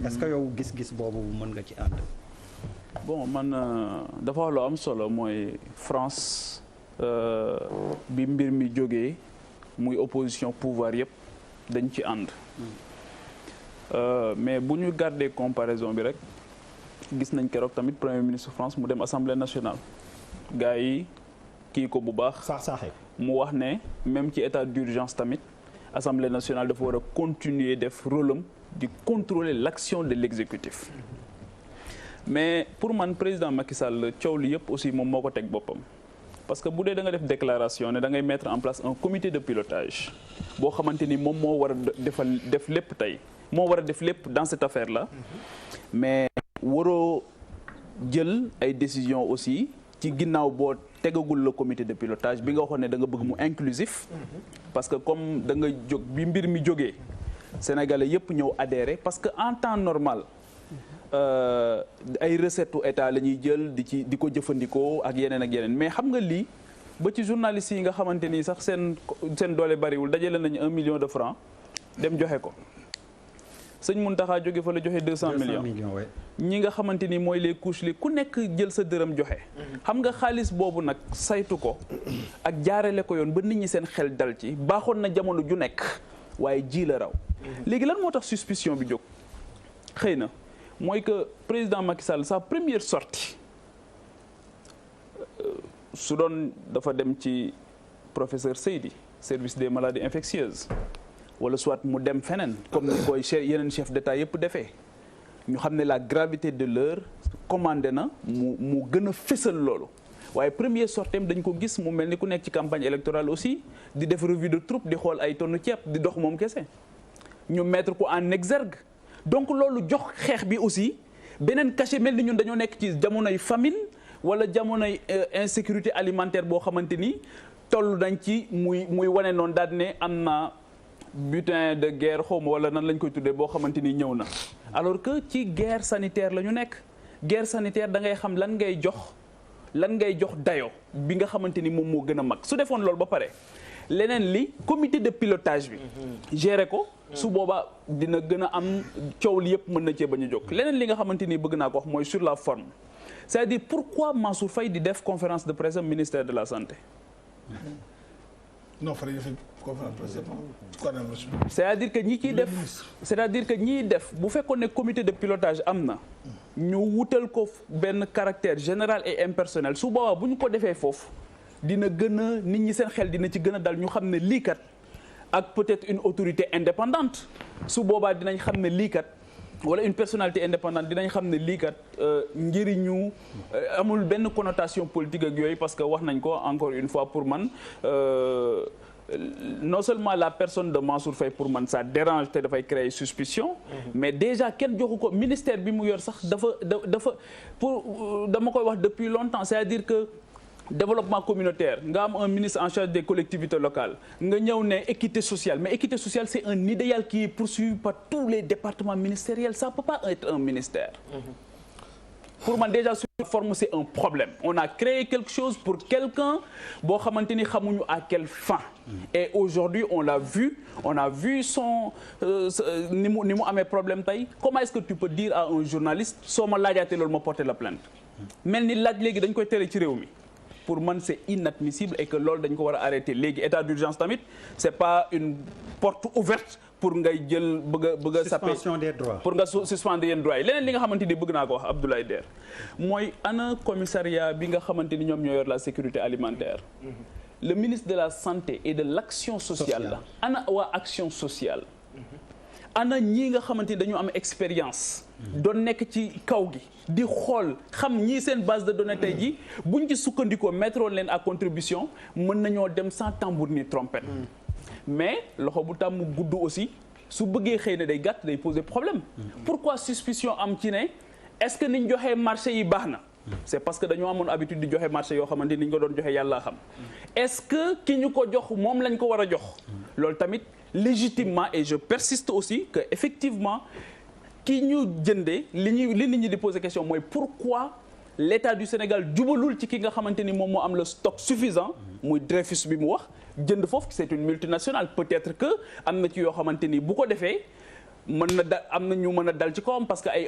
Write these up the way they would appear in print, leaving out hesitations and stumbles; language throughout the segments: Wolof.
est-ce que yow gis-gis boobu mën nga ci ànd. bon man dafa wax lu am solo mooy France bi mbir mi jógee muy opposition pouvoir yëpp dañ ci ànd. mais bu ñu garder comparaison bi rek gis nañ keroog tamit premier ministre France mu dem assemblée nationale gars yi kii ko bu baax. mu wax ne même ci état d'urgence tamit assemblée nationale dafa war a continuer def rôle am di contrôler l'action de l'exécutif. mais pour man président Macky Sall coow li yëpp aussi moom moo ko teg boppam parce que bu dee da nga def déclaration ne da ngay mettre en place un comité de pilotage boo xamante ni moom moo war a def lépp tey moo war a def lépp dans cette affaire là mais waroo jël ay décisions aussi ci ginnaaw boo tegagul le comité de pilotage bi nga waxoon ne da nga bëgg mu inclusif parce que comme da nga jóg bi mbir mi jógee sénégalais yëpp ñëw adhéré parce que en temps normal ay recettes état la ñuy jël di ko jëfandikoo ak yeneen mais xam nga lii ba ci journalistes yi nga xamante ni sax seen doole bariwul dajale nañu 1 million de francs dem joxe ko sëñ Mountakha jóge fa la joxe 200 millions ñi nga xamante ni mooy les couches li ku nekk jël sa dërëm joxe. xam nga xaalis boobu nag saytu ko ak jaarale ko yoon ba nit ñi seen xel dal ci baaxoon na jamono ju nekk waaye ji la raw. léegi lan moo tax suspicion bi jóg xëy na. mooy que président Macky Sall sa première sortie su doon dafa dem ci professeur Seydi service des maladies infectieuses wala soit mu dem feneen comme ni koy yeneen chef d'état yëpp defee ñu xam ne la gravité de l'heure commandé na mu gën a fësal loolu waaye première sortie dañ ko gis mu mel ni ku nekk ci campagne électorale aussi di def revue de troupe di xool ay tonnu ceeb di dox moom kese ñu mettre ko en exergue donc loolu jox xeex bi aussi beneen cachet mel ni ñun dañoo nekk ci jamonoy famine wala jamonoy insécurité alimentaire boo xamante ni toll nañ ci muy wane noonu daal ne am na butin de guerre xawma wala nan lañ koy tuddee boo xamante ni ñëw na alors que ci guerre sanitaire la ñu nekk guerre sanitaire da ngay xam lan ngay jox dayo bi nga xamante ni moom moo gën a mag su defoon loolu ba pare leneen li comité de pilotage bi gérer ko su boobaa dina gën a am coow li yëpp mën na cee bañ a jóg leneen li nga xamante ni bëgg naa ko wax mooy sur la forme c'est-à-dire pourquoi Mansour Faye di def conférence de presse am ministère de la santé. non fa conférence de presse. c'est-à-dire que ñiy def bu fekkoon ne comité de pilotage am na ñu wutal ko benn caractère général et impersonnel su boobaa bu ñu ko defee foofu dina gën a nit ñi seen xel dina ci gën a dal ñu xam ne lii kat ak peut-être une autorité indépendante su boobaa dinañ xam ne lii kat wala une personnalité indépendante dinañ xam ne lii kat njëriñu amul benn connotation politique ak yooyu parce que wax nañ ko encore une fois pour man non seulement la personne de Mansour Faye pour man ça dérange te dafay créer suspicion mais déjà kenn joxu ko ministère bi mu yor sax dafa dama koy wax depuis longtemps c'est-à-dire que développement communautaire nga am un ministre en charge des collectivités locales nga ñëw ne équité sociale mais équité sociale c'est un idéal qui est poursuivi par tous les départements ministériels ça peut pas être un ministère pour man déjà sur la forme c'est un problème on a créé quelque chose pour quelqu'un boo xamante ni xamuñu à quelle fin et aujourd'hui on a vu son ni mu amee problème tey comment est-ce que tu peux dire à un journaliste soo ma laajaatee loolu ma porter la plainte mel ni laaj léegi dañ koy tere ci réew mi pour man c'est inadmissible et que loolu dañ ko war a arrêter léegi état d'urgence tamit c'est pas une porte ouverte pour ngay jël bëgg a saper suspension des droits pour nga suspendre yenn droits yi leneen li nga xamante ni bëgg naa ko wax Abdoulaye Der mooy ana commissariat bi nga xamante ni ñoom ñoo yor la sécurité alimentaire le ministre de la santé et de l'action sociale la ana waa action sociale ana ñii nga xamante ni dañu am expérience doon nekk ci kaw gi di xool xam ñii seen base de données tey ji buñ ci sukkandikoo mettre leen à contribution mën nañoo dem sans tambour ni trompette mais loxo bu tàmm gudd aussi su bëggee xëy na day gàtt day poser problème pourquoi suspicion am ci ne est-ce que niñ joxee marché yi baax na c'est parce que dañoo amoon habitude di joxe marché yoo xamante ni ñu ko doon joxe yàlla xam est-ce que ki ñu ko jox moom lañ ko war a jox loolu tamit légitimement et je persiste aussi que effectivement ki ñu jëndee li nit ñi di poser question mooy pourquoi l'État du Sénégal jubalul ci ki nga xamante ni moom moo am le stock suffisant muy Dreyfus bi mu wax jënd foofu c'est une multinationale peut-être que am na ci yoo xamante ni bu ko defee mën na am na ñu mën a dal ci kawam parce que ay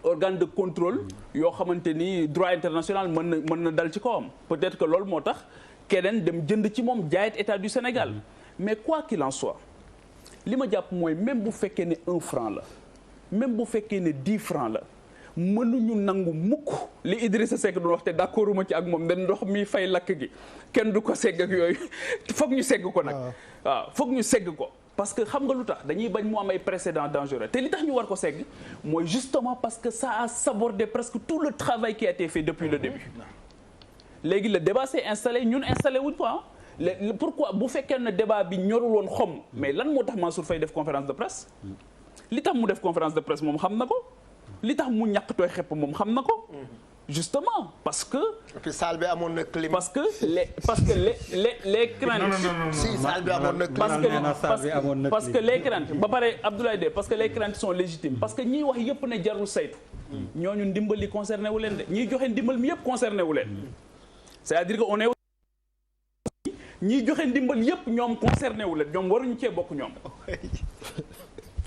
organe de contrôle yoo xamante ni droit international mën na dal ci kawam peut-être que loolu moo tax keneen dem jënd ci moom jaayet état du Sénégal mais quoi qu'il en soit li ma jàpp mooy même bu fekkee ne 1 franc la même bu fekkee ne 10 francs la mënuñu nangu mukk li Idrissa Seck doon wax te d'accord ma ci ak moom ne ndox mi fay lakk gi kenn du ko segg ak yooyu foog ñu segg ko nag waaw foog ñu segg ko parce que xam nga lu tax dañuy bañ mu am ay précédents dangereux te li tax ñu war ko segg mooy justement parce que ça a sabordé presque tout le travail qui a été fait depuis le début léegi le débat s'est installé ñun installé wuñ ko pourquoi bu fekkee ne débat bi ñorul woon xom mais lan moo tax Mansour Faye def conférence de presse li tax mu def conférence de presse moom xam na ko li tax mu ñàkk tooy xepp moom xam na ko justement parce que. et puis salle bi amoon na climat. parce que les craintes. si salle bi amoon na climat. parce que les craintes ba pare Abdoulaye Dé parce que les craintes sont légitimes parce que ñiy wax yëpp ne jarul saytu. ñooñu ndimbal li concerné wu leen de ñiy joxe ndimbal mi yëpp concerné wu leen. c'est-à-dire que on est ñiy joxe ndimbal yëpp ñoom concerné wu leen ñoom waruñu cee bokk ñoom.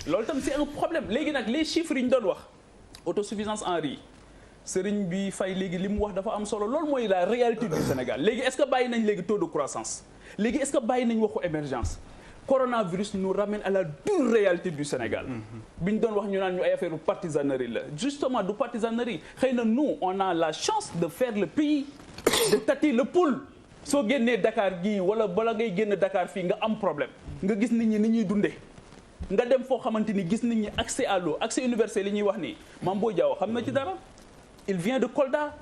loolu tam c'est un problème léegi nag les chiffres yi ñu doon wax autosuffisance en riz. Serigne bi Faye léegi li mu wax dafa am solo loolu mooy la réalité du Sénégal léegi est-ce que bàyyi nañ léegi taux de croissance léegi est-ce que bàyyi nañ waxu émergence coronavirus nous ramène à la dure réalité du Sénégal bi ñu doon wax ñu naan ñu ay affaire partisanerie la justement du partisanerie xëy na nous on a la chance de faire le pays de tâter le pouls soo génnee Dakar gii wala bala ngay génn Dakar fii nga am problème nga gis nit ñi ni ñuy dundee nga dem foo xamante ni gis nit ñi accès à l'eau accès universel li ñuy wax nii Mame Boye Diao xam na ci dara il vient de Kolda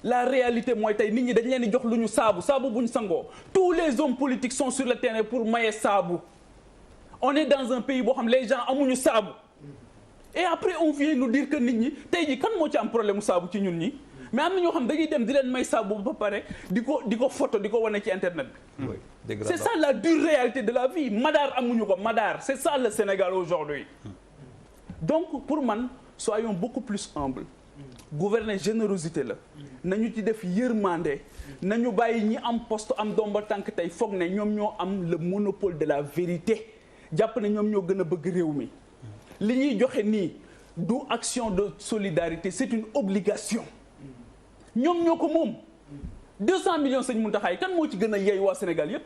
la réalité mooy tey nit ñi dañ leen di jox lu ñu saabu bu ñu sangoo tous les hommes politiques sont sur le terrain pour maye saabu on est dans un pays boo xam les gens amuñu saabu et après on vient nous dire que nit ñi tey jii kan moo ci am problème mu saabu ci ñun ñi mais am na ñoo xam dañuy dem di leen may saabu ba pare di ko photo di ko wane ci internet bi c'est ça la dure réalité de la vie Madar amuñu ko Madar c'est ça le Sénégal aujourd'hui donc pour man soyons beaucoup plus humbles gouverner générosité la nañu ci def yërmande nañu bàyyi ñi am poste am domba tànk tey foog ne ñoom ñoo am le monopole de la vérité jàpp ne ñoom ñoo gën a bëgg réew mi li ñuy joxe nii du action de solidarité c'est une obligation ñoom ñoo ko moom 200 millions sëñ Mountakha kan moo ci gën a yey waa Sénégal yépp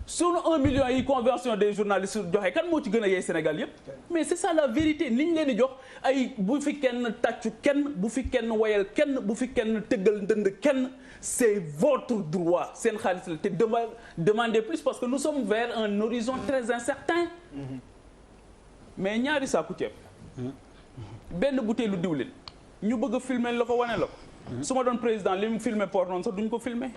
sunu 1 million yi convention des journalistes joxe kan moo ci gën a yey Sénégal yépp mais c'est ça la vérité li ñu leen di jox ay bu fi kenn tàccu kenn bu fi kenn woyal kenn bu fi kenn tëggal ndënd kenn c'est votre droit seen xaalis la te demandez plus parce que nous sommes vers un horizon très incertain mais ñaari saaku ceeb benn butéelu diwlin ñu bëgg a filmer la ko wane la ko su ma doon président li mu filmer port noonu sax duñ ko filmer